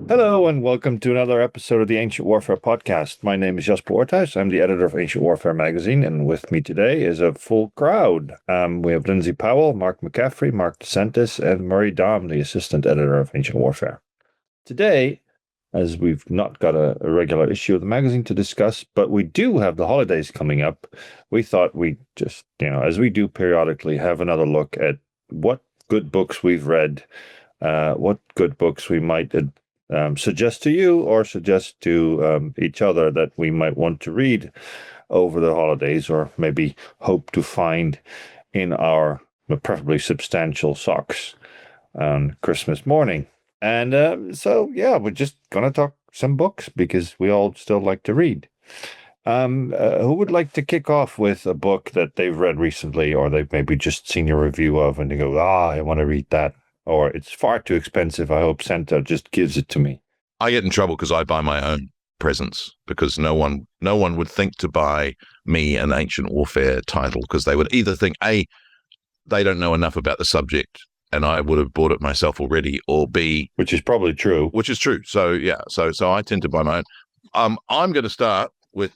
Hello and welcome to another episode of the Ancient Warfare Podcast. My name is Jasper. I'm the editor of Ancient Warfare magazine, and with me today is a full crowd. We have Lindsay Powell, Marc McCaffrey, Mark DeSantis, and Murray Dahm, the assistant editor of Ancient Warfare. Today, as we've not got a regular issue of the magazine to discuss, but we do have the holidays coming up, we thought we'd just, as we do periodically, have another look at what good books we've read, what good books we might suggest to you or suggest to each other that we might want to read over the holidays, or maybe hope to find in our preferably substantial socks on Christmas morning. And we're just going to talk some books because we all still like to read. Who would like to kick off with a book that they've read recently, or they've maybe just seen a review of and they go, I want to read that? Or it's far too expensive. I hope Santa just gives it to me. I get in trouble because I buy my own presents, because no one would think to buy me an Ancient Warfare title, because they would either think, A, they don't know enough about the subject and I would have bought it myself already, or B, which is probably true. Which is true. So yeah, so I tend to buy my own. I'm going to start with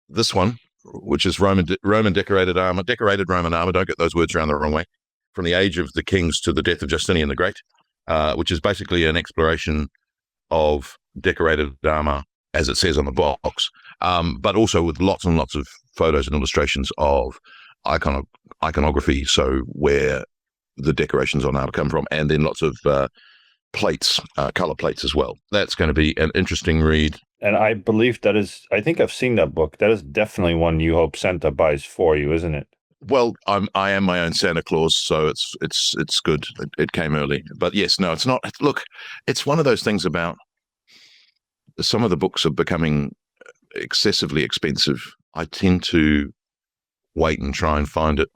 this one, which is Roman decorated armor, decorated Roman armor. Don't get those words around the wrong way. From the age of the kings to the death of Justinian the Great, which is basically an exploration of decorated armor, as it says on the box, but also with lots and lots of photos and illustrations of iconography, so where the decorations on armor come from, and then lots of plates, color plates as well. That's going to be an interesting read. And I believe I think I've seen that book. That is definitely one you hope Santa buys for you, isn't it? Well, I am my own Santa Claus, so it's good. It came early, but yes, no, it's not. Look, it's one of those things about some of the books are becoming excessively expensive. I tend to wait and try and find it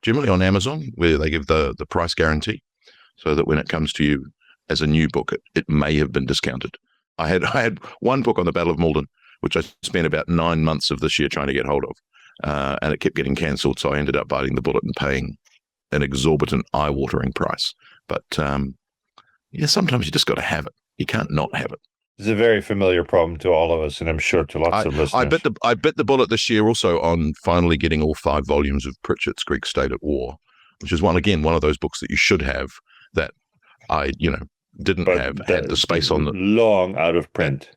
generally on Amazon, where they give the price guarantee, so that when it comes to you as a new book, it may have been discounted. I had one book on the Battle of Malden, which I spent about 9 months of this year trying to get hold of. And it kept getting cancelled, so I ended up biting the bullet and paying an exorbitant, eye-watering price. But sometimes you just got to have it. You can't not have it. It's a very familiar problem to all of us, and I'm sure to lots of listeners. I bit the bullet this year also on finally getting all 5 volumes of Pritchard's Greek State at War, which is one of those books that you should have that I didn't have. Had the space on the long out of print.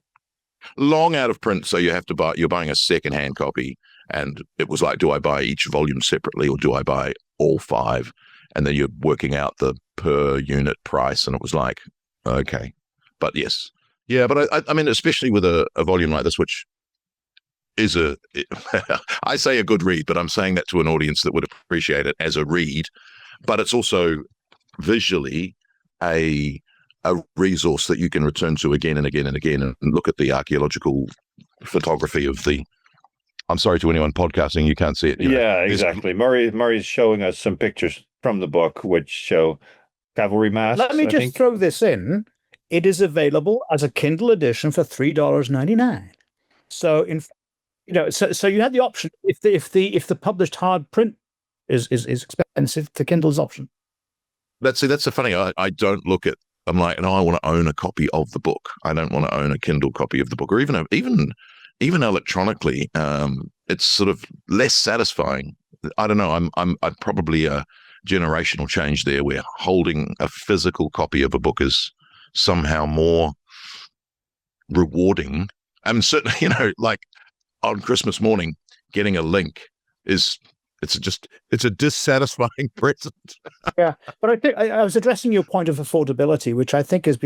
Long out of print, so you're buying a second-hand copy. And it was like, do I buy each volume separately or do I buy all 5? And then you're working out the per unit price. And it was like, okay. But yes. Yeah, but I mean, especially with a volume like this, which is I say a good read, but I'm saying that to an audience that would appreciate it as a read. But it's also visually a resource that you can return to again and again and again and look at the archaeological photography of the... I'm sorry to anyone podcasting, you can't see it. Yeah, exactly. Murray's showing us some pictures from the book which show cavalry masks. Let me just throw this in. It is available as a Kindle edition for $3.99. So so you had the option if the published hard print is expensive, the Kindle's option. That's the funny. I don't look at. I'm like, no, I want to own a copy of the book. I don't want to own a Kindle copy of the book, or even electronically, it's sort of less satisfying. I don't know. I'm probably a generational change there, where holding a physical copy of a book is somehow more rewarding. I mean, certainly, like on Christmas morning, getting a link it's a dissatisfying present. Yeah, but I think I was addressing your point of affordability, which I think is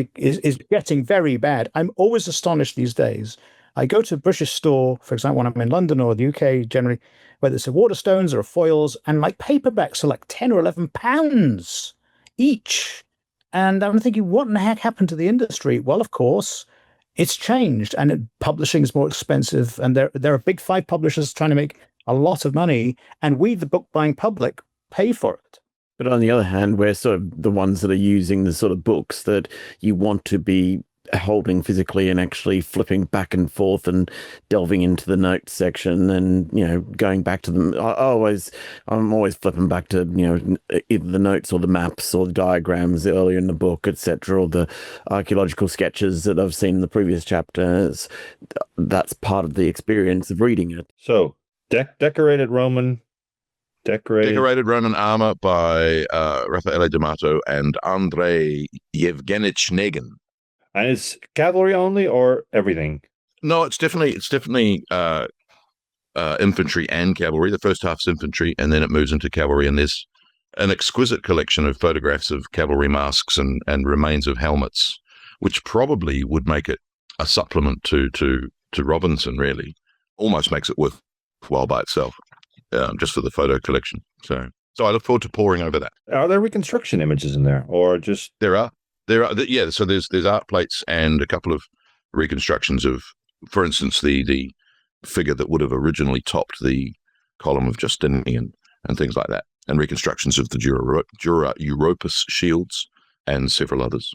getting very bad. I'm always astonished these days. I go to a British store, for example, when I'm in London or the UK generally, whether it's a Waterstones or a Foyles, and like paperbacks are like £10 or £11 each. And I'm thinking, what in the heck happened to the industry? Well, of course, it's changed, and publishing is more expensive, and there are big 5 publishers trying to make a lot of money, and we, the book buying public, pay for it. But on the other hand, we're sort of the ones that are using the sort of books that you want to be holding physically and actually flipping back and forth and delving into the notes section and, going back to them. I'm always flipping back to, either the notes or the maps or the diagrams earlier in the book, etc., or the archaeological sketches that I've seen in the previous chapters. That's part of the experience of reading it. So, decorated Roman armor by Raffaele D'Amato and Andrei Yevgenich Negin. And it's cavalry only or everything? No, it's definitely infantry and cavalry. The first half's infantry, and then it moves into cavalry. And there's an exquisite collection of photographs of cavalry masks and remains of helmets, which probably would make it a supplement to Robinson. Really, almost makes it worthwhile by itself, just for the photo collection. So I look forward to poring over that. Are there reconstruction images in there, or just there are? Yeah. So there's art plates and a couple of reconstructions of, for instance, the figure that would have originally topped the column of Justinian and things like that, and reconstructions of the Dura Europus shields and several others.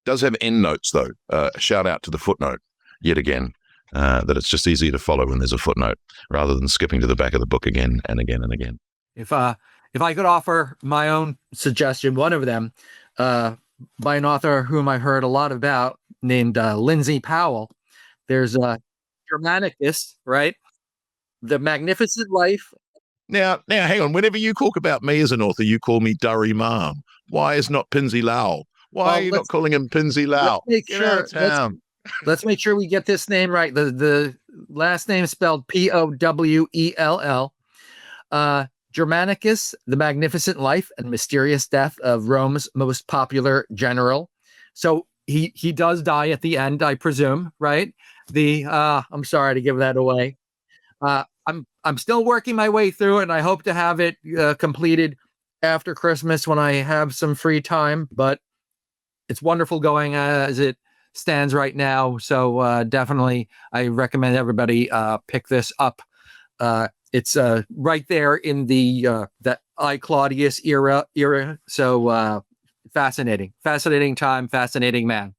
Does have endnotes though. Shout out to the footnote yet again. That it's just easier to follow when there's a footnote rather than skipping to the back of the book again and again and again. If I could offer my own suggestion, one of them, by an author whom I heard a lot about, named Lindsay Powell. There's Germanicus, right? The Magnificent Life. Now, hang on. Whenever you talk about me as an author, you call me Durry Mom. Why is not Pinsy Lau? Why are you not calling him Pinsy Lau? Let's make sure we get this name right. The last name is spelled Powell. Germanicus, The Magnificent Life and Mysterious Death of Rome's Most Popular General. So he does die at the end, I presume, right? I'm sorry to give that away. I'm still working my way through it, and I hope to have it completed after Christmas when I have some free time. But it's wonderful going as it stands right now. So definitely, I recommend everybody pick this up. It's right there in the that I Claudius era. So fascinating time, fascinating man.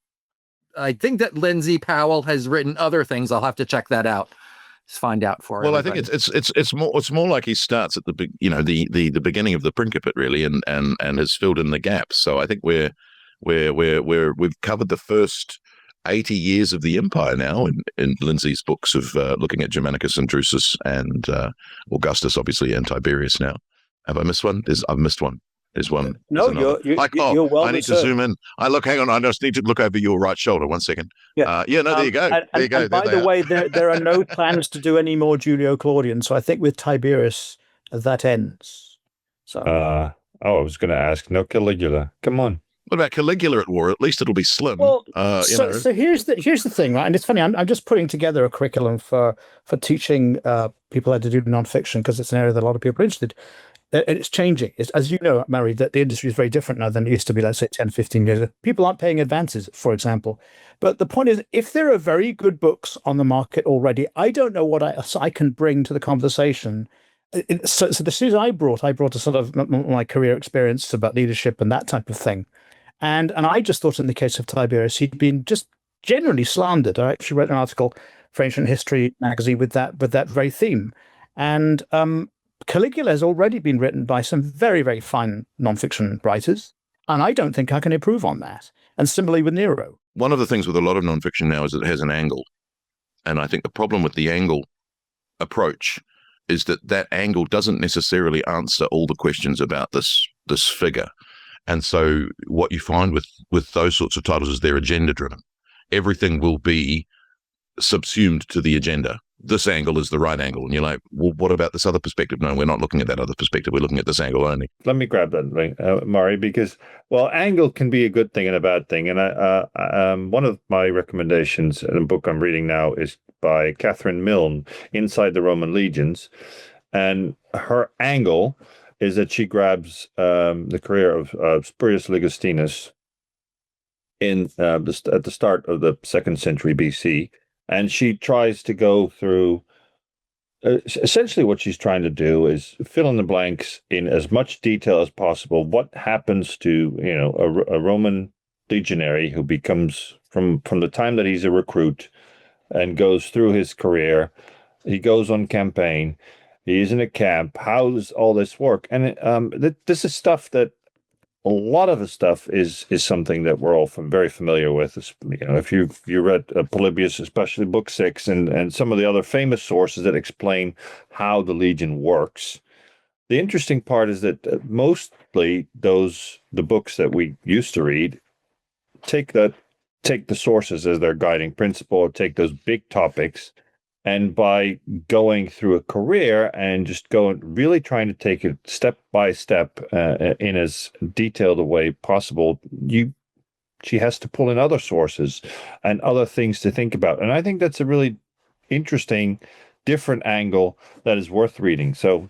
I think that Lindsay Powell has written other things. I'll have to check that out. Just find out for it. Well, everybody. I think it's more like he starts at the the beginning of the Principate really, and has filled in the gaps. So I think we've covered the first 80 years of the empire now in Lindsay's books of looking at Germanicus and Drusus and Augustus, obviously, and Tiberius now. Have I missed one? I've missed one. There's one. No, you're well. I need to zoom in. Hang on. I just need to look over your right shoulder. 1 second. Yeah. There you go. There you go. And by the way, there are no plans to do any more Julio Claudian. So I think with Tiberius, that ends. So. I was going to ask, no Caligula. Come on. What about Caligula at war? At least it'll be slim. Well, so here's the thing, right? And it's funny. I'm just putting together a curriculum for teaching people how to do nonfiction because it's an area that a lot of people are interested. And it's changing. As you know, Mary, that the industry is very different now than it used to be, let's say 10, 15 years ago. People aren't paying advances, for example. But the point is, if there are very good books on the market already, I don't know what I can bring to the conversation. So the series I brought a sort of my career experience about leadership and that type of thing. And I just thought in the case of Tiberius, he'd been just generally slandered. I actually wrote an article for Ancient History magazine with that very theme. And Caligula has already been written by some very, very fine nonfiction writers. And I don't think I can improve on that. And similarly with Nero. One of the things with a lot of nonfiction now is that it has an angle. And I think the problem with the angle approach is that angle doesn't necessarily answer all the questions about this figure. And so what you find with those sorts of titles is they're agenda driven. Everything will be subsumed to the agenda. This angle is the right angle. And you're like, well, what about this other perspective? No, we're not looking at that other perspective. We're looking at this angle only. Let me grab that, right, Mari, because, well, angle can be a good thing and a bad thing. And one of my recommendations in a book I'm reading now is by Catherine Milne, Inside the Roman Legions. And her angle is that she grabs the career of Spurius Ligustinus at the start of the 2nd century BC, and she tries to go through. Essentially, what she's trying to do is fill in the blanks in as much detail as possible. What happens to a Roman legionary who becomes from the time that he's a recruit and goes through his career. He goes on campaign. He's in a camp. How does all this work? And this is stuff that a lot of the stuff is something that we're all very familiar with. If you read Polybius, especially Book 6, and some of the other famous sources that explain how the legion works. The interesting part is that mostly the books that we used to read take the sources as their guiding principle, take those big topics, and by going through a career and just really trying to take it step by step in as detailed a way possible, she has to pull in other sources and other things to think about. And I think that's a really interesting, different angle that is worth reading. So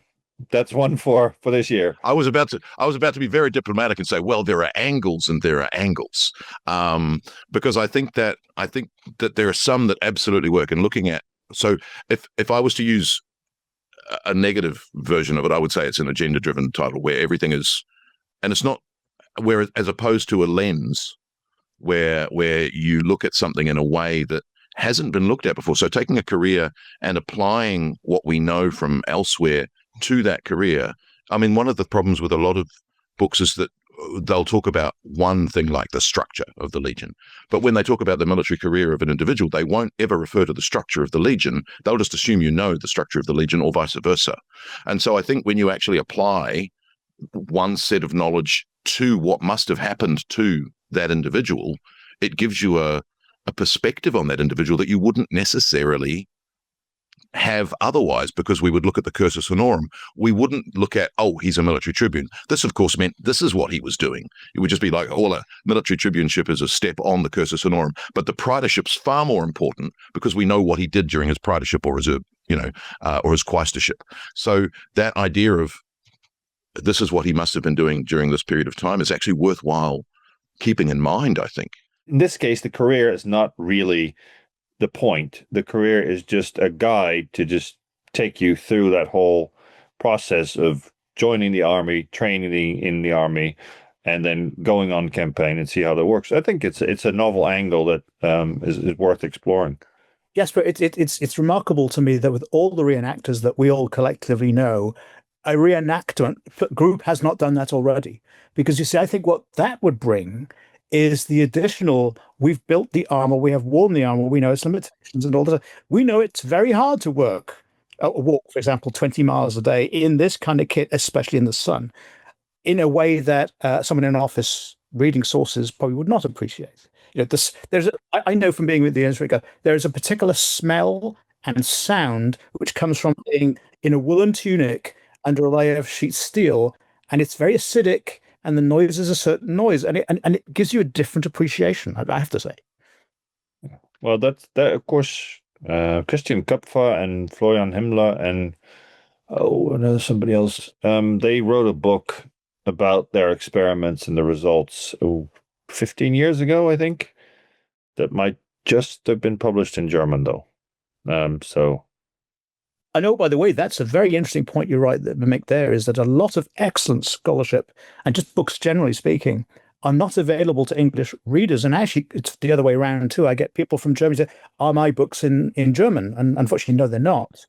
that's one for this year. I was about to be very diplomatic and say, well, there are angles and there are angles, because I think that there are some that absolutely work. And looking at, so if I was to use a negative version of it, I would say it's an agenda-driven title where everything is, and it's not, where as opposed to a lens where you look at something in a way that hasn't been looked at before. So taking a career and applying what we know from elsewhere to that career. I mean, one of the problems with a lot of books is that they'll talk about one thing like the structure of the legion. But when they talk about the military career of an individual, they won't ever refer to the structure of the legion. They'll just assume you know the structure of the legion or vice versa. And so I think when you actually apply one set of knowledge to what must have happened to that individual, it gives you a perspective on that individual that you wouldn't necessarily have otherwise, because we would look at the cursus honorum. We wouldn't look at, oh, he's a military tribune. This, of course, meant this is what he was doing. It would just be like, oh, a military tribuneship is a step on the cursus honorum. But the praetorship's far more important because we know what he did during his praetorship or his, or his quaestorship. So that idea of this is what he must have been doing during this period of time is actually worthwhile keeping in mind, I think. In this case, the career is not really the point. The career is just a guide to just take you through that whole process of joining the army, training in the army, and then going on campaign and see how that works. I think it's a novel angle that is worth exploring. Yes, but it's remarkable to me that with all the reenactors that we all collectively know, a reenactment group has not done that already. Because you see, I think what that would bring is the additional, we've built the armor, we have worn the armor, we know its limitations and all that. We know it's very hard to walk, for example, 20 miles a day in this kind of kit, especially in the sun, in a way that someone in an office reading sources probably would not appreciate. I know from being with the industry, there is a particular smell and sound which comes from being in a woolen tunic under a layer of sheet steel, and it's very acidic. And the noise is a certain noise, and it gives you a different appreciation, I have to say. Well, that of course, Christian Köpfer and Florian Himmler and somebody else. They wrote a book about their experiments and the results 15 years ago, I think. That might just have been published in German, though. So. I know, by the way, that's a very interesting point you're right that make there, is that a lot of excellent scholarship and just books generally speaking are not available to English readers. And actually, it's the other way around too. I get people from Germany say, are my books in German? And unfortunately, no, they're not.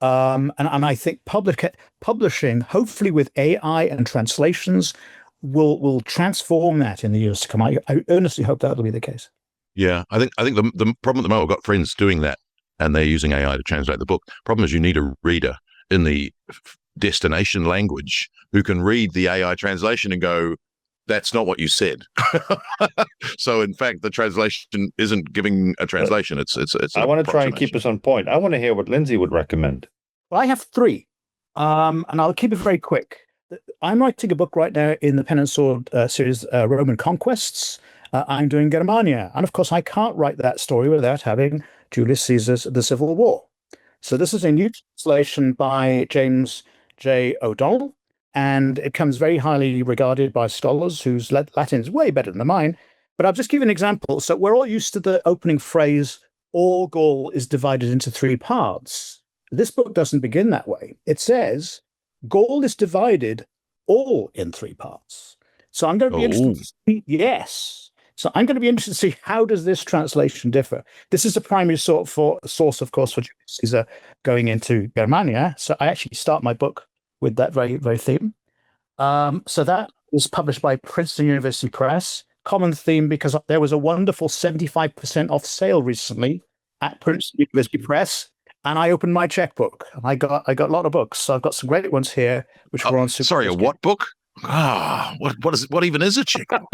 And I think publishing, hopefully with AI and translations, will transform that in the years to come. I earnestly hope that will be the case. Yeah, I think the problem at the moment, I've got friends doing that, and they're using AI to translate the book. Problem is you need a reader in the destination language who can read the AI translation and go, that's not what you said. So in fact, the translation isn't giving a translation. It's I want to try and keep us on point. I want to hear what Lindsay would recommend. Well, I have three, and I'll keep it very quick. I'm writing a book right now in the Pen and Sword series, Roman Conquests. I'm doing Germania. And of course, I can't write that story without having Julius Caesar's The Civil War. So this is a new translation by James J. O'Donnell, and it comes very highly regarded by scholars whose Latin is way better than mine. But I'll just give you an example. So we're all used to the opening phrase, all Gaul is divided into three parts. This book doesn't begin that way. It says, Gaul is divided all in three parts. So I'm going to be interested to see, yes. So I'm going to be interested to see how does this translation differ. This is a primary source, of course, for Julius Caesar going into Germania. So I actually start my book with that very theme. So that was published by Princeton University Press. Common theme because there was a wonderful 75% off sale recently at Princeton University Press, and I opened my checkbook. And I got a lot of books. So I've got some great ones here, which were on. Sorry, a what book? What even is a checkbook?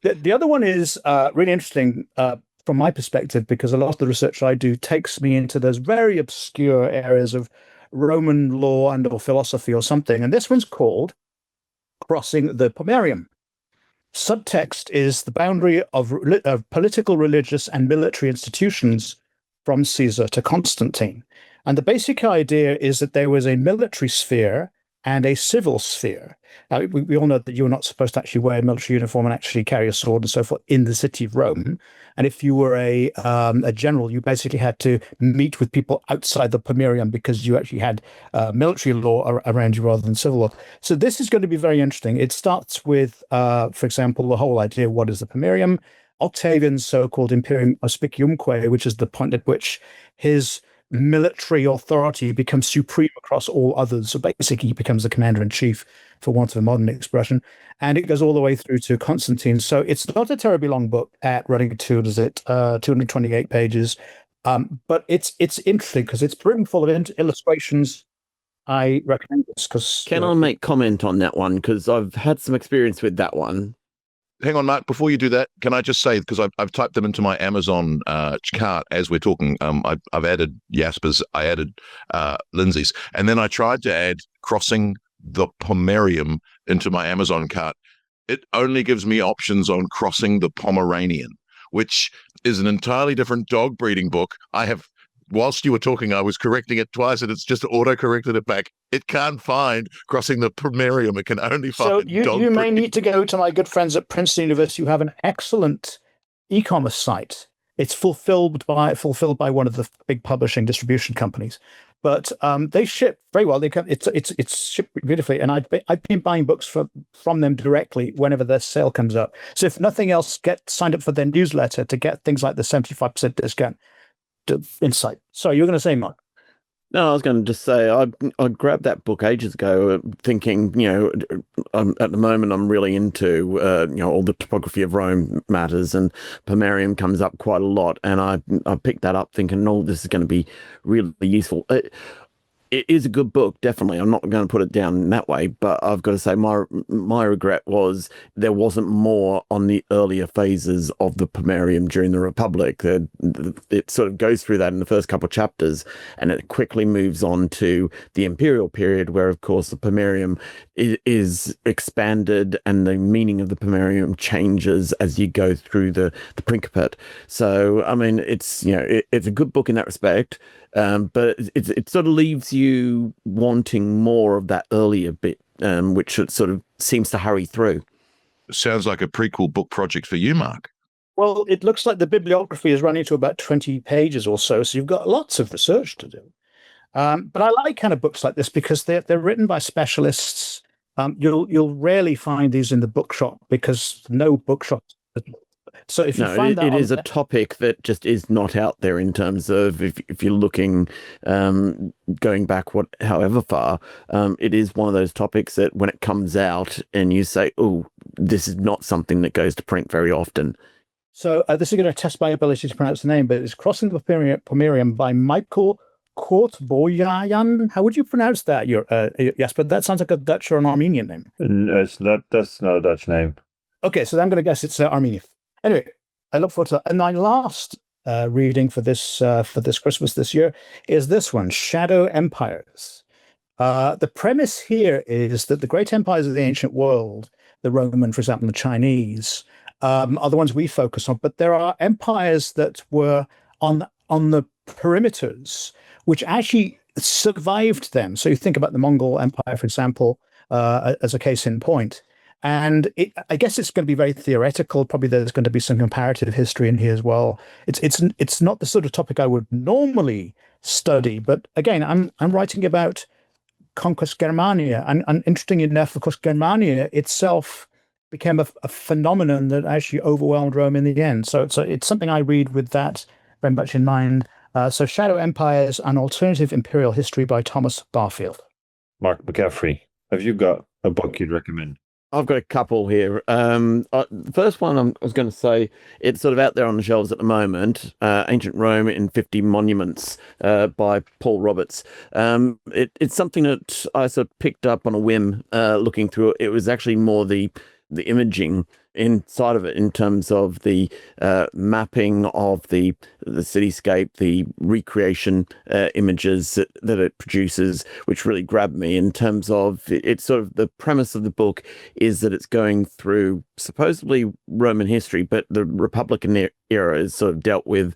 The other one is really interesting from my perspective, because a lot of the research I do takes me into those very obscure areas of Roman law and or philosophy or something. And this one's called Crossing the Pomerium. Subtext is the boundary of political, religious, and military institutions from Caesar to Constantine. And the basic idea is that there was a military sphere and a civil sphere. We all know that you're not supposed to actually wear a military uniform and actually carry a sword and so forth in the city of Rome. And if you were a general, you basically had to meet with people outside the Pomerium because you actually had military law around you rather than civil law. So this is going to be very interesting. It starts with, for example, the whole idea of what is the Pomerium, Octavian's so-called Imperium Auspiciumque, which is the point at which his military authority becomes supreme across all others. So basically he becomes the commander-in-chief, for want of a modern expression. And it goes all the way through to Constantine. So it's not a terribly long book at running to, 228 pages. But it's interesting because it's brim full of illustrations. I recommend this because... Can I make comment on that one? Because I've had some experience with that one. Hang on, Mark. Before you do that, can I just say, because I've typed them into my Amazon cart as we're talking, I've added Jasper's, I added Lindsay's, and then I tried to add Crossing the Pomerium into my Amazon cart. It only gives me options on Crossing the Pomeranian, which is an entirely different dog breeding book. Whilst you were talking, I was correcting it twice, and it's just auto-corrected it back. It can't find Crossing the Pomerium. It can only find So you may need to go to my good friends at Princeton University, who have an excellent e-commerce site. It's fulfilled by one of the big publishing distribution companies, but they ship very well. It's shipped beautifully, and I've been buying books from them directly whenever their sale comes up. So if nothing else, get signed up for their newsletter to get things like the 75% discount. Insight. Sorry, you were going to say, Mark? No, I was going to just say I grabbed that book ages ago, thinking, at the moment I'm really into all the topography of Rome matters, and Pomerium comes up quite a lot, and I picked that up thinking, no, this is going to be really useful. It is a good book, definitely. I'm not going to put it down in that way, but I've got to say my regret was there wasn't more on the earlier phases of the Pomerium during the Republic. It sort of goes through that in the first couple of chapters, and it quickly moves on to the Imperial period, where, of course, the Pomerium is expanded and the meaning of the Pomerium changes as you go through the Principate. So, I mean, it's a good book in that respect. But it sort of leaves you wanting more of that earlier bit, which it sort of seems to hurry through. Sounds like a prequel book project for you, Mark. Well, it looks like the bibliography is running to about 20 pages or so, so you've got lots of research to do. But I like kind of books like this because they're written by specialists. You'll rarely find these in the bookshop because no bookshop. So if you find that it is a topic that just is not out there in terms of if you're looking, going back however far, it is one of those topics that when it comes out and you say, oh, this is not something that goes to print very often. So this is going to test my ability to pronounce the name, but it's Crossing the Pomerium by Michael Kortboyan. How would you pronounce that? Jasper, that sounds like a Dutch or an Armenian name. That's not a Dutch name. Okay, so I'm going to guess it's Armenian. Anyway, I look forward to that. And my last reading for this Christmas this year is this one, Shadow Empires. The premise here is that the great empires of the ancient world, the Roman, for example, the Chinese, are the ones we focus on. But there are empires that were on the perimeters, which actually survived them. So you think about the Mongol Empire, for example, as a case in point. And I guess it's going to be very theoretical. Probably there's going to be some comparative history in here as well. It's not the sort of topic I would normally study, but again, I'm writing about Conquest Germania, and interesting enough, of course, Germania itself became a phenomenon that actually overwhelmed Rome in the end. So it's something I read with that very much in mind. So Shadow Empires, An Alternative Imperial History by Thomas Barfield. Marc McCaffrey, have you got a book you'd recommend? I've got a couple here. The first one I was going to say, it's sort of out there on the shelves at the moment. Ancient Rome in 50 Monuments by Paul Roberts. It's something that I sort of picked up on a whim looking through it. It was actually more the imaging inside of it in terms of the mapping of the cityscape, the recreation images that it produces, which really grabbed me in terms of it's sort of the premise of the book is that it's going through supposedly Roman history, but the Republican era is sort of dealt with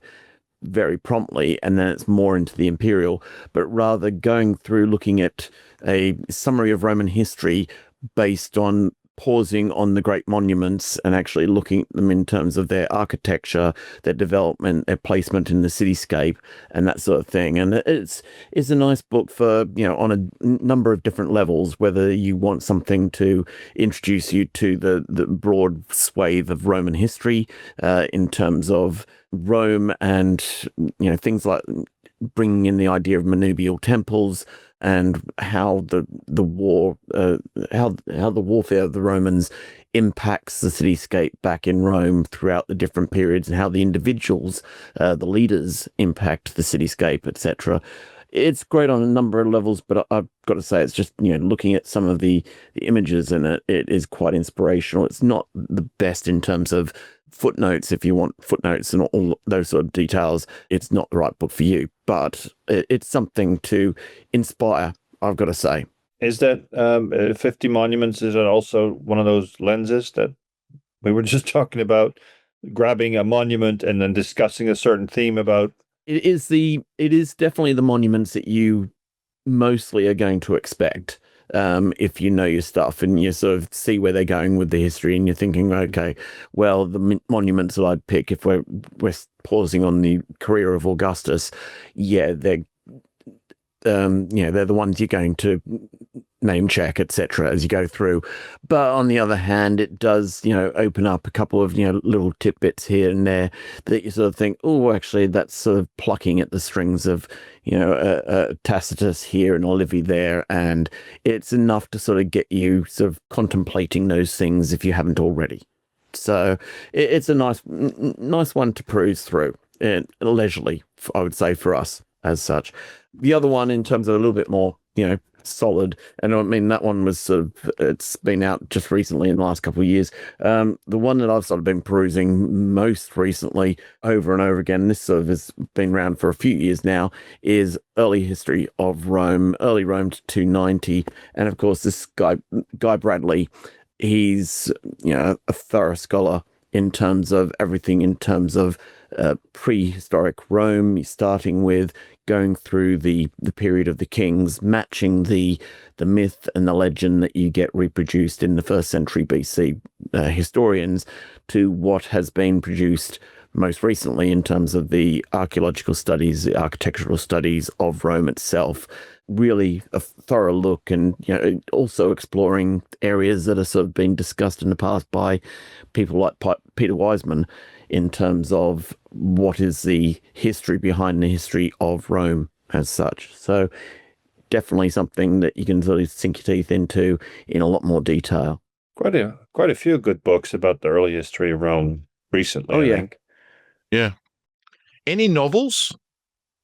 very promptly, and then it's more into the imperial, but rather going through looking at a summary of Roman history based on pausing on the great monuments and actually looking at them in terms of their architecture, their development, their placement in the cityscape, and that sort of thing. And it's a nice book for, on a number of different levels, whether you want something to introduce you to the broad swathe of Roman history in terms of Rome and, things like bringing in the idea of manubial temples, and how the war, how the warfare of the Romans impacts the cityscape back in Rome throughout the different periods, and how the individuals, the leaders, impact the cityscape, etc. It's great on a number of levels, but I've got to say, it's just looking at some of the images in it, it is quite inspirational. It's not the best in terms of footnotes. If you want footnotes and all those sort of details, it's not the right book for you, but it's something to inspire, I've got to say. Is that 50 Monuments, is it also one of those lenses that we were just talking about, grabbing a monument and then discussing a certain theme about? It is definitely the monuments that you mostly are going to expect. If you know your stuff and you sort of see where they're going with the history, and you're thinking, okay, well, the monuments that I'd pick, if we're pausing on the career of Augustus, they're the ones you're going to name check, etc., as you go through. But on the other hand, it does, open up a couple of, little tidbits here and there that you sort of think, oh, actually, that's sort of plucking at the strings of, Tacitus here and Livy there. And it's enough to sort of get you sort of contemplating those things if you haven't already. So it's a nice one to peruse through, leisurely, I would say, for us as such. The other one, in terms of a little bit more, solid, and I mean that one was sort of, it's been out just recently in the last couple of years. The one that I've sort of been perusing most recently over and over again, this sort of has been around for a few years now, is Early History of Rome, Early Rome to 290, and of course this Guy Bradley, he's a thorough scholar in terms of everything, in terms of prehistoric Rome, starting with going through the period of the kings, matching the myth and the legend that you get reproduced in the 1st century BC historians to what has been produced most recently in terms of the archaeological studies, the architectural studies of Rome itself. Really a thorough look, and also exploring areas that have sort of been discussed in the past by people like Peter Wiseman in terms of what is the history behind the history of Rome as such. So definitely something that you can sort of sink your teeth into in a lot more detail. Quite a few good books about the early history of Rome recently, I think. Yeah. Any novels?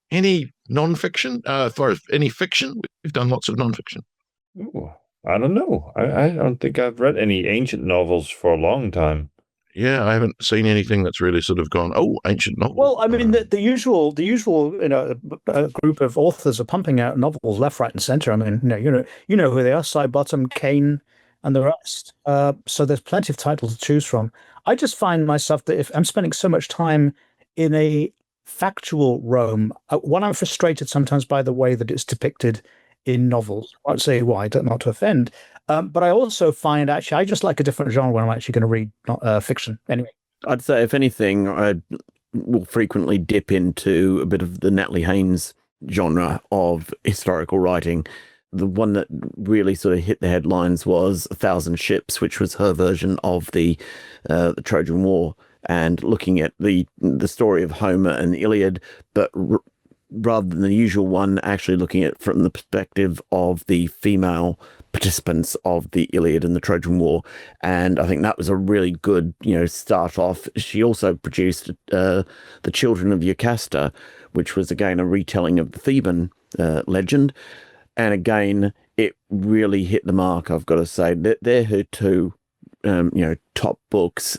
Any non-fiction? As far as any fiction? We've done lots of non-fiction. Ooh, I don't know. I don't think I've read any ancient novels for a long time. Yeah, I haven't seen anything that's really sort of gone, ancient novel. Well, I mean, the usual, group of authors are pumping out novels left, right, and center. I mean, you know who they are: Sidebottom, Kane, and the rest. So there's plenty of titles to choose from. I just find myself that if I'm spending so much time in a factual Rome, one, I'm frustrated sometimes by the way that it's depicted in novels. I won't say why, not to offend. But I also find, actually, I just like a different genre when I'm actually going to read fiction. Anyway. I'd say, if anything, I will frequently dip into a bit of the Natalie Haynes genre of historical writing. the one that really sort of hit the headlines was 1,000 Ships, which was her version of the Trojan War, and looking at the story of Homer and the Iliad, but rather than the usual one, actually looking at it from the perspective of the female participants of the Iliad and the Trojan War. And I think that was a really good, start off. She also produced The Children of Jocasta, which was again a retelling of the Theban legend. And again, it really hit the mark, I've got to say. They're her two, top books.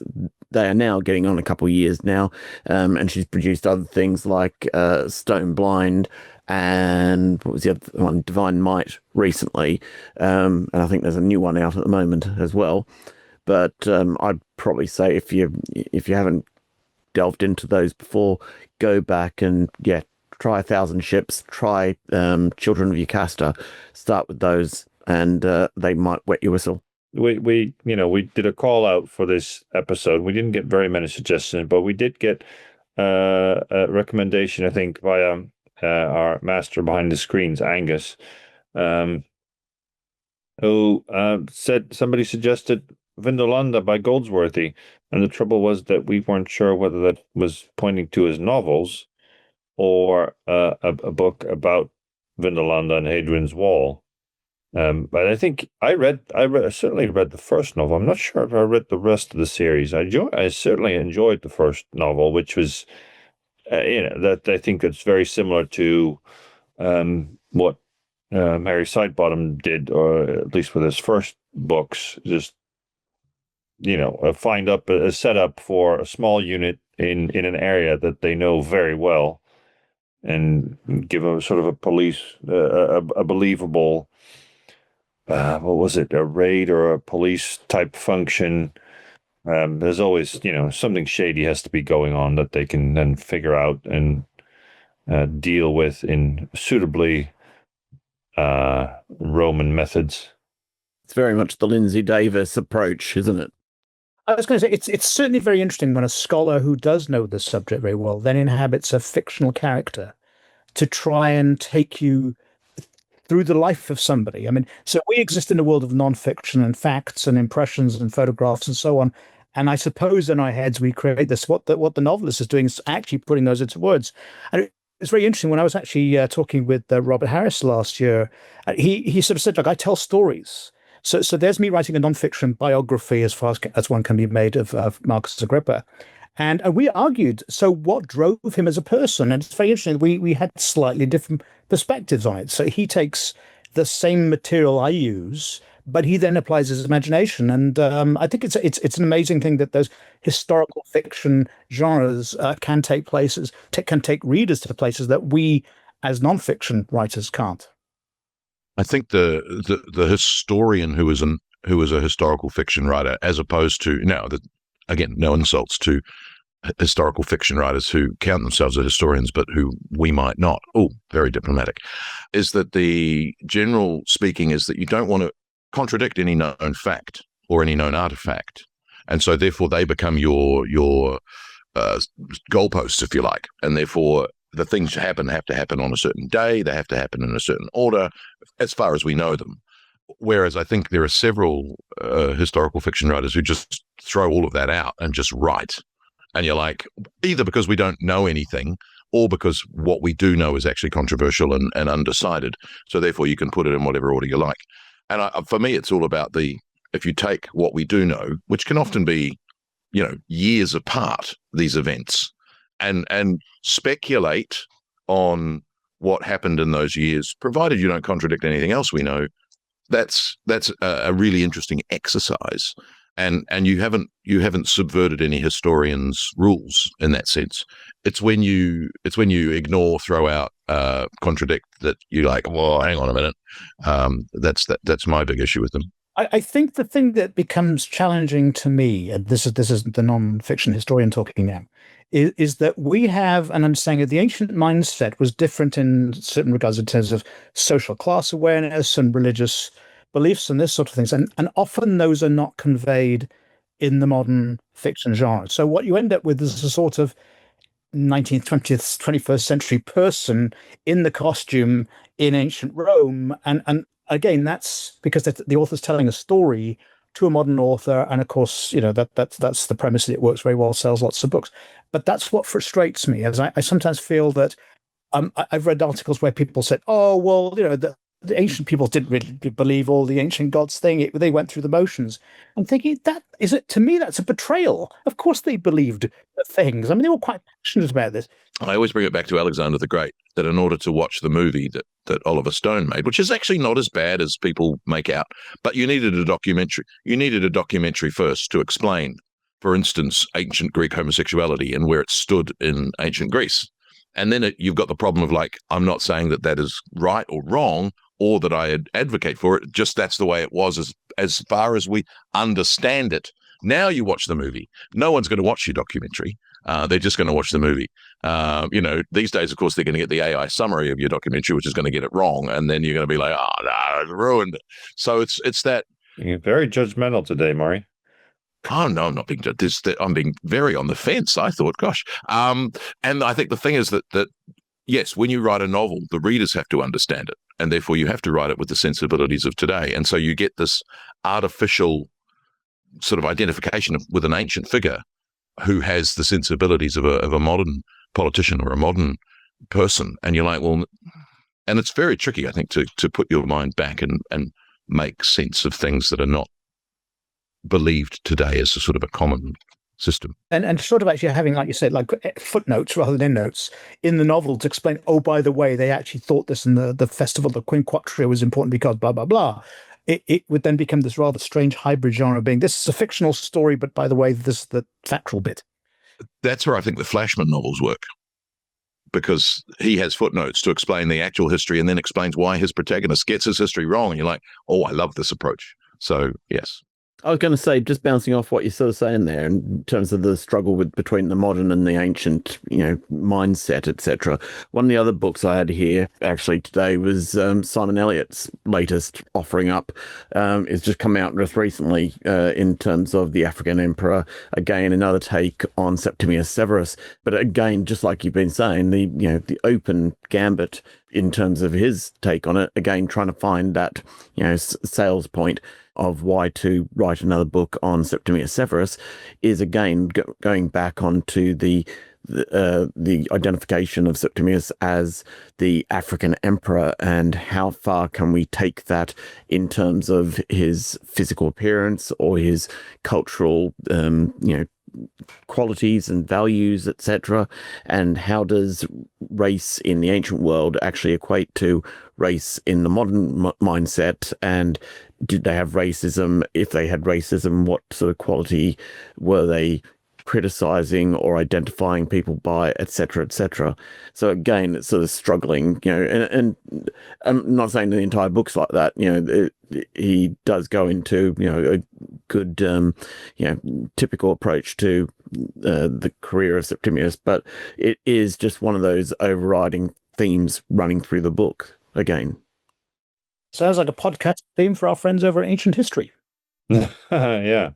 They are now getting on a couple of years now, and she's produced other things like Stone Blind and what was the other one, Divine Might, recently, and I think there's a new one out at the moment as well. But I'd probably say if you haven't delved into those before, go back and try 1,000 Ships, try Children of Jocasta, start with those, and they might wet your whistle. We did a call out for this episode. We didn't get very many suggestions, but we did get a recommendation, I think, via our master behind the screens, Angus, who said somebody suggested Vindolanda by Goldsworthy, and the trouble was that we weren't sure whether that was pointing to his novels or a book about Vindolanda and Hadrian's Wall. But I think I certainly read the first novel. I'm not sure if I read the rest of the series. I certainly enjoyed the first novel, which was, that I think it's very similar to what Mary Sidebottom did, or at least with his first books. Just find up a setup for a small unit in an area that they know very well, and give a sort of a police, a believable. What was it? A raid or a police type function. There's always, something shady has to be going on that they can then figure out and deal with in suitably Roman methods. It's very much the Lindsay Davis approach, isn't it? I was going to say, it's certainly very interesting when a scholar who does know the subject very well then inhabits a fictional character to try and take you through the life of somebody. I mean, so we exist in a world of nonfiction and facts and impressions and photographs and so on. And I suppose in our heads we create this. What the novelist is doing is actually putting those into words. And it's very interesting. When I was actually talking with Robert Harris last year, he sort of said, "Look, I tell stories." So there's me writing a nonfiction biography as far as one can be made of Marcus Agrippa. And we argued, so what drove him as a person? And it's very interesting. We had slightly different perspectives on it. So he takes the same material I use, but he then applies his imagination. And I think it's an amazing thing that those historical fiction genres can take readers to places that we as nonfiction writers can't. I think the historian who is a historical fiction writer, as opposed to again, no insults to historical fiction writers who count themselves as historians, but who we might not. Oh, very diplomatic. Is that the general speaking is that you don't want to contradict any known fact or any known artifact, and so therefore they become your goalposts, if you like, and therefore the things have to happen on a certain day. They have to happen in a certain order, as far as we know them. Whereas I think there are several historical fiction writers who just throw all of that out and just write. And you're like, either because we don't know anything or because what we do know is actually controversial and undecided. So therefore you can put it in whatever order you like. And for me, it's all about if you take what we do know, which can often be, years apart, these events, and speculate on what happened in those years, provided you don't contradict anything else we know. That's a really interesting exercise, and you haven't subverted any historian's rules in that sense. It's when you ignore, throw out, contradict that you're like, well, hang on a minute. That's my big issue with them. I think the thing that becomes challenging to me, and this is the non-fiction historian talking now, is that we have an understanding of the ancient mindset was different in certain regards in terms of social class awareness and religious beliefs and this sort of things. And often those are not conveyed in the modern fiction genre. So what you end up with is a sort of 19th, 20th, 21st century person in the costume in ancient Rome. And again, that's because the author's telling a story to a modern author, and of course, that's the premise. It works very well, sells lots of books. But that's what frustrates me, as I sometimes feel that I've read articles where people said, "Oh, well, the ancient people didn't really believe all the ancient gods thing. They went through the motions." I'm thinking, that is it. To me, that's a betrayal. Of course, they believed things. I mean, they were quite passionate about this. I always bring it back to Alexander the Great, that in order to watch the movie that Oliver Stone made, which is actually not as bad as people make out, but you needed a documentary. You needed a documentary first to explain, for instance, ancient Greek homosexuality and where it stood in ancient Greece. And then you've got the problem of, like, I'm not saying that is right or wrong, or that I advocate for it. Just that's the way it was as far as we understand it. Now you watch the movie. No one's going to watch your documentary. They're just going to watch the movie. These days, of course, they're going to get the AI summary of your documentary, which is going to get it wrong. And then you're going to be like, oh, no, it's ruined. So it's that. You're very judgmental today, Maury. Oh, no, I'm not being I'm being very on the fence, I thought, gosh. And I think the thing is that, yes, when you write a novel, the readers have to understand it. And therefore, you have to write it with the sensibilities of today. And so you get this artificial sort of identification with an ancient figure who has the sensibilities of a modern politician or a modern person. And you're like, well, and it's very tricky, I think, to put your mind back and make sense of things that are not believed today as a sort of a common system. And sort of actually having, like you said, like footnotes rather than endnotes in the novel to explain, oh, by the way, they actually thought this, and the festival, the Quinquatria, was important because blah, blah, blah. It would then become this rather strange hybrid genre being, this is a fictional story, but by the way, this is the factual bit. That's where I think the Flashman novels work, because he has footnotes to explain the actual history and then explains why his protagonist gets his history wrong. And you're like, oh, I love this approach. So, yes. I was going to say, just bouncing off what you're sort of saying there in terms of the struggle between the modern and the ancient, mindset, etc. One of the other books I had here actually today was Simon Elliott's latest offering up. It's just come out just recently in terms of the African Emperor. Again, another take on Septimius Severus. But again, just like you've been saying, the open gambit in terms of his take on it. Again, trying to find that sales point of why to write another book on Septimius Severus is again going back onto the identification of Septimius as the African emperor, and how far can we take that in terms of his physical appearance or his cultural qualities and values, etc., and how does race in the ancient world actually equate to race in the modern mindset, and did they have racism? If they had racism, what sort of quality were they criticizing or identifying people by, etc., etc.? So again, it's sort of struggling, and I'm not saying the entire book's like that. He does go into a good typical approach to the career of Septimius, but it is just one of those overriding themes running through the book again. Sounds like a podcast theme for our friends over at Ancient History. Yeah.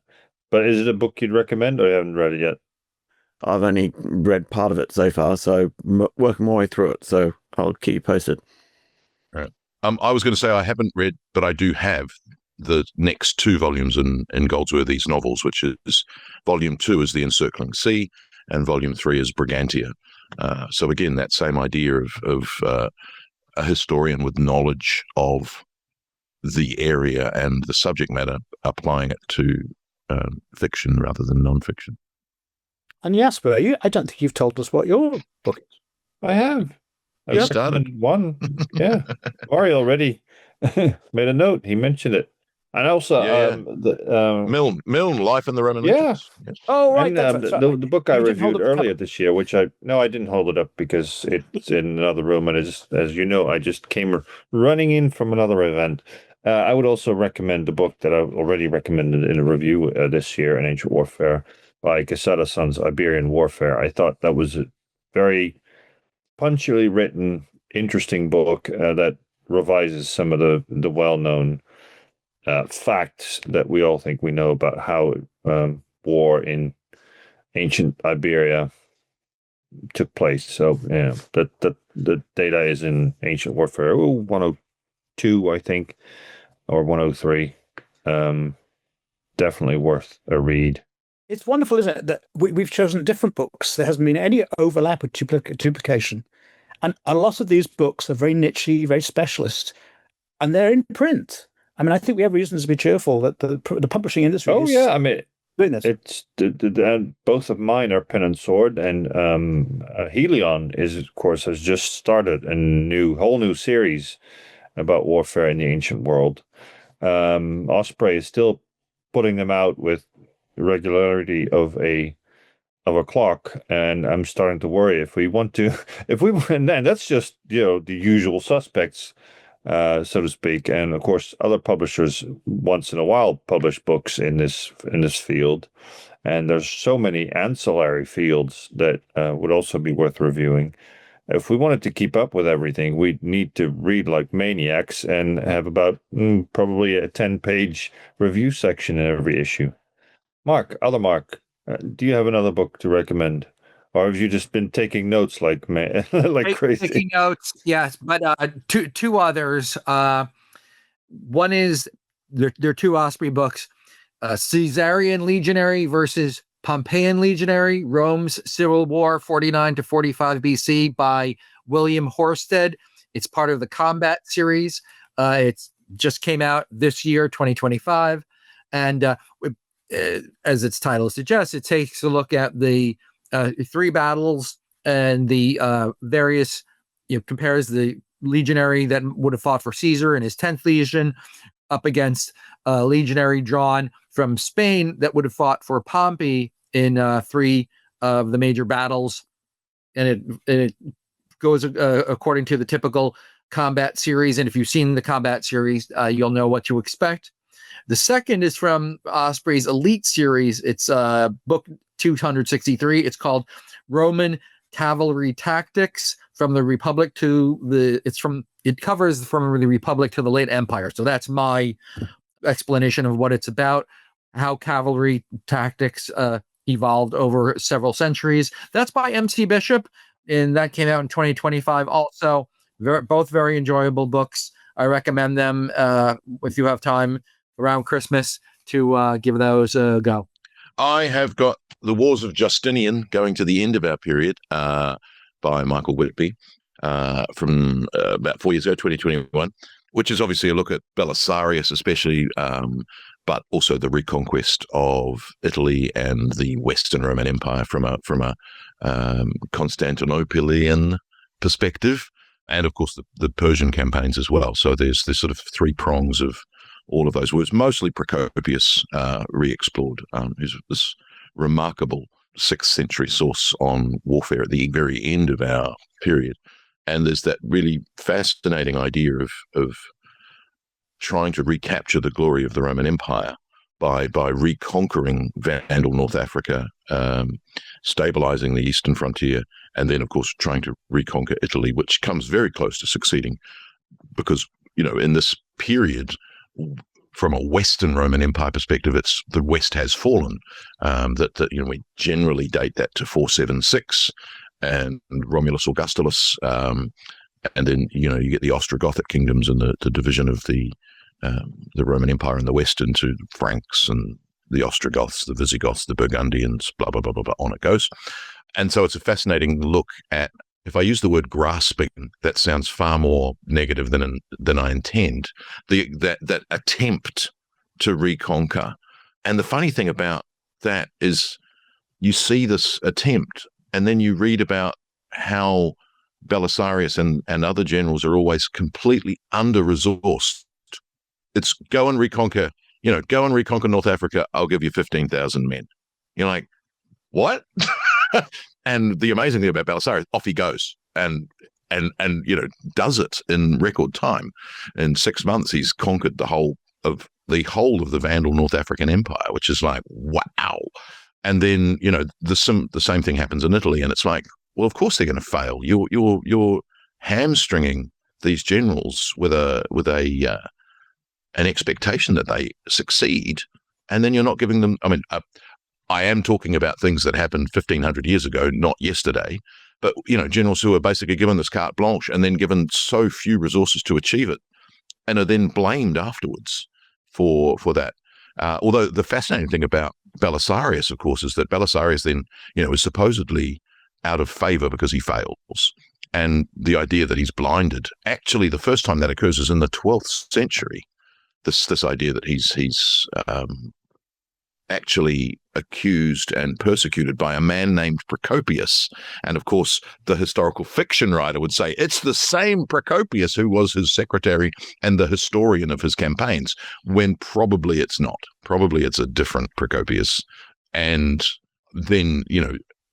But is it a book you'd recommend, or you haven't read it yet? I've only read part of it so far, so working my way through it, so I'll keep you posted. Right. I was going to say I haven't read, but I do have the next two volumes in Goldsworthy's novels, which is volume 2 is The Encircling Sea, and volume 3 is Brigantia. So again, that same idea of a historian with knowledge of the area and the subject matter, applying it to fiction rather than non-fiction. And Jasper, I don't think you've told us what your book is. I have. I've started one. Yeah. Maury already made a note. He mentioned it. And also, Milne, Life in the Roman Legions. Yes. Oh, right. And, the book I reviewed earlier this year, which I didn't hold it up because it's in another room, and as you know, I just came running in from another event. I would also recommend the book that I've already recommended in a review this year, in Ancient Warfare, by Quesada-Son's Iberian Warfare. I thought that was a very punctually written, interesting book that revises some of the well-known facts that we all think we know about how war in ancient Iberia took place. So, the data is in Ancient Warfare 102, I think. or 103. Definitely worth a read. It's wonderful, isn't it, that we've chosen different books. There hasn't been any overlap or duplication. And a lot of these books are very niche-y, very specialist, and they're in print. I mean, I think we have reasons to be cheerful that the publishing industry is I mean, doing this. it's both of mine are Pen and Sword, and Helion of course, has just started a whole new series about warfare in the ancient world. Osprey is still putting them out with regularity of a clock, and I'm starting to worry if we and then that's just the usual suspects, so to speak. And of course, other publishers once in a while publish books in this field, and there's so many ancillary fields that would also be worth reviewing. If we wanted to keep up with everything, we'd need to read like maniacs and have about probably a 10-page review section in every issue. Marc, do you have another book to recommend? Or have you just been taking notes like crazy? Taking notes, yes, but two others. One is they're two Osprey books: Caesarian Legionary versus Pompeian Legionary: Rome's Civil War, 49 to 45 BC, by William Horsted. It's part of the Combat series. It's just came out this year, 2025, and as its title suggests, it takes a look at the three battles and the various, compares the legionary that would have fought for Caesar in his 10th Legion up against a legionary drawn from Spain that would have fought for Pompey in three of the major battles. And it goes according to the typical combat series. And if you've seen the combat series, you'll know what to expect. The second is from Osprey's Elite series. It's book 263. It's called Roman Cavalry Tactics from the Republic to it covers from the Republic to the late Empire. So that's my explanation of what it's about, how cavalry tactics evolved over several centuries. That's by MC Bishop, and that came out in 2025 also. Both very enjoyable books. I recommend them if you have time around Christmas to give those a go. I have got The Wars of Justinian, going to the end of our period, by Michael Whitby, from about 4 years ago, 2021, which is obviously a look at Belisarius especially, but also the reconquest of Italy and the Western Roman Empire from a Constantinopolitan perspective, and of course the Persian campaigns as well. So there's this sort of three prongs of all of those words. Mostly Procopius re-explored, who's this remarkable 6th century source on warfare at the very end of our period. And there's that really fascinating idea of trying to recapture the glory of the Roman Empire by reconquering Vandal North Africa, stabilizing the eastern frontier, and then, of course, trying to reconquer Italy, which comes very close to succeeding because, in this period, from a Western Roman Empire perspective, the West has fallen. We generally date that to 476 and Romulus Augustulus, and then you get the Ostrogothic kingdoms and the division of the Roman Empire in the West into Franks and the Ostrogoths, the Visigoths, the Burgundians, blah blah blah blah blah. On it goes, and so it's a fascinating look at. If I use the word grasping, that sounds far more negative than I intend. That attempt to reconquer, and the funny thing about that is, you see this attempt, and then you read about how Belisarius and other generals are always completely under-resourced. It's go and reconquer North Africa. I'll give you 15,000 men. You're like, what? And the amazing thing about Belisarius, off he goes and does it in record time. In 6 months, he's conquered the whole of the Vandal North African Empire, which is like, wow. And then, the same thing happens in Italy, and it's like, well, of course they're going to fail. You're hamstringing these generals with an expectation that they succeed, and then you're not giving them. I mean, I am talking about things that happened 1,500 years ago, not yesterday. But generals who are basically given this carte blanche and then given so few resources to achieve it, and are then blamed afterwards for that. Although the fascinating thing about Belisarius, of course, is that Belisarius then, is supposedly out of favor because he fails. And the idea that he's blinded, actually, the first time that occurs is in the 12th century. This idea that he's actually accused and persecuted by a man named Procopius. And of course, the historical fiction writer would say it's the same Procopius who was his secretary and the historian of his campaigns, when probably it's not. Probably it's a different Procopius. And then,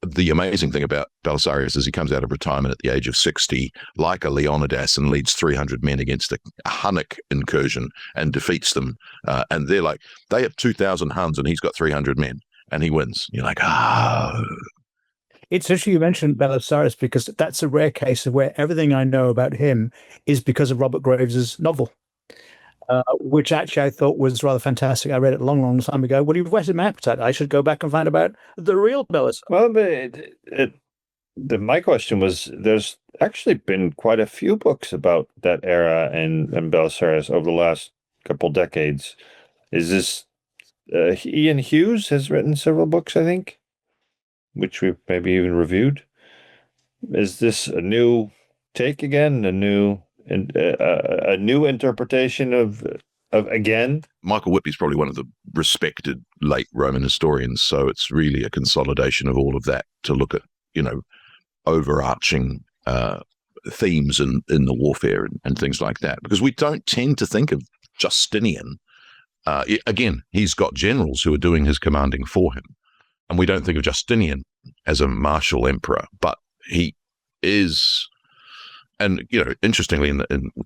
the amazing thing about Belisarius is he comes out of retirement at the age of 60, like a Leonidas, and leads 300 men against a Hunnic incursion and defeats them. And they have 2,000 Huns and he's got 300 men and he wins. You're like, oh. It's actually, you mentioned Belisarius because that's a rare case of where everything I know about him is because of Robert Graves's novel. Which actually I thought was rather fantastic. I read it a long, long time ago. Well, you've whetted my appetite. I should go back and find about the real Belisarius. Well, my question was, there's actually been quite a few books about that era and Belisarius over the last couple decades. Is this Ian Hughes has written several books, I think, which we've maybe even reviewed. Is this a new take again? A new interpretation of again? Michael Whitby's probably one of the respected late Roman historians, so it's really a consolidation of all of that to look at, overarching themes in the warfare and things like that. Because we don't tend to think of Justinian. Again, he's got generals who are doing his commanding for him, and we don't think of Justinian as a martial emperor, but he is. And interestingly,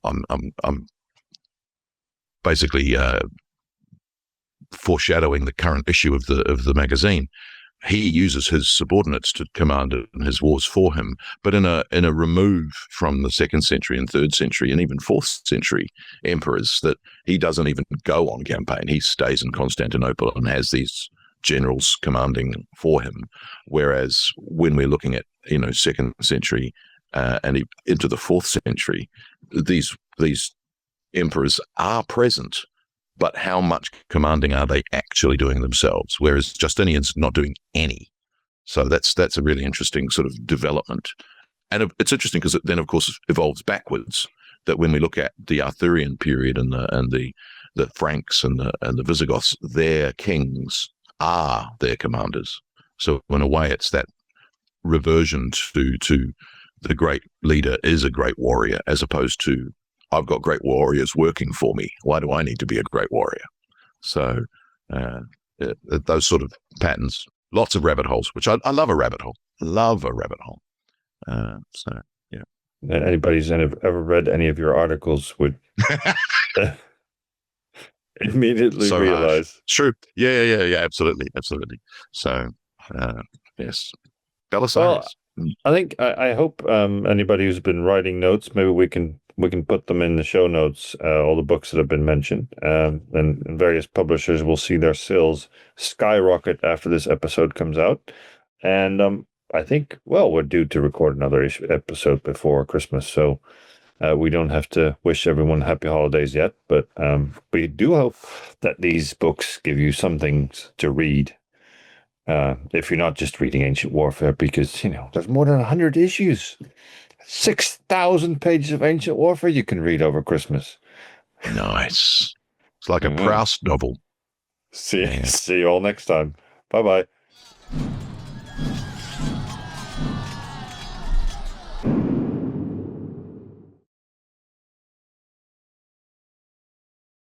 I'm basically foreshadowing the current issue of the magazine. He uses his subordinates to command his wars for him, but in a remove from the 2nd century and 3rd century and even 4th century emperors, that he doesn't even go on campaign. He stays in Constantinople and has these generals commanding for him. Whereas when we're looking at 2nd century. And into the 4th century, these emperors are present, but how much commanding are they actually doing themselves? Whereas Justinian's not doing any. So that's a really interesting sort of development. And it's interesting because it then, of course, evolves backwards. That when we look at the Arthurian period and the Franks and the Visigoths, their kings are their commanders. So in a way, it's that reversion to the great leader is a great warrior, as opposed to, I've got great warriors working for me. Why do I need to be a great warrior? So those sort of patterns, lots of rabbit holes, which I love a rabbit hole. Love a rabbit hole. So, yeah. Anybody who's ever read any of your articles would immediately realize. True. Yeah, absolutely. So, yes. Belisarius. Well, I think I hope anybody who's been writing notes, maybe we can put them in the show notes, all the books that have been mentioned, and various publishers will see their sales skyrocket after this episode comes out. And I think, we're due to record another episode before Christmas, so we don't have to wish everyone happy holidays yet, but we do hope that these books give you something to read. If you're not just reading Ancient Warfare, because, there's more than 100 issues. 6,000 pages of Ancient Warfare you can read over Christmas. Nice. It's like a Proust novel. See you all next time. Bye-bye.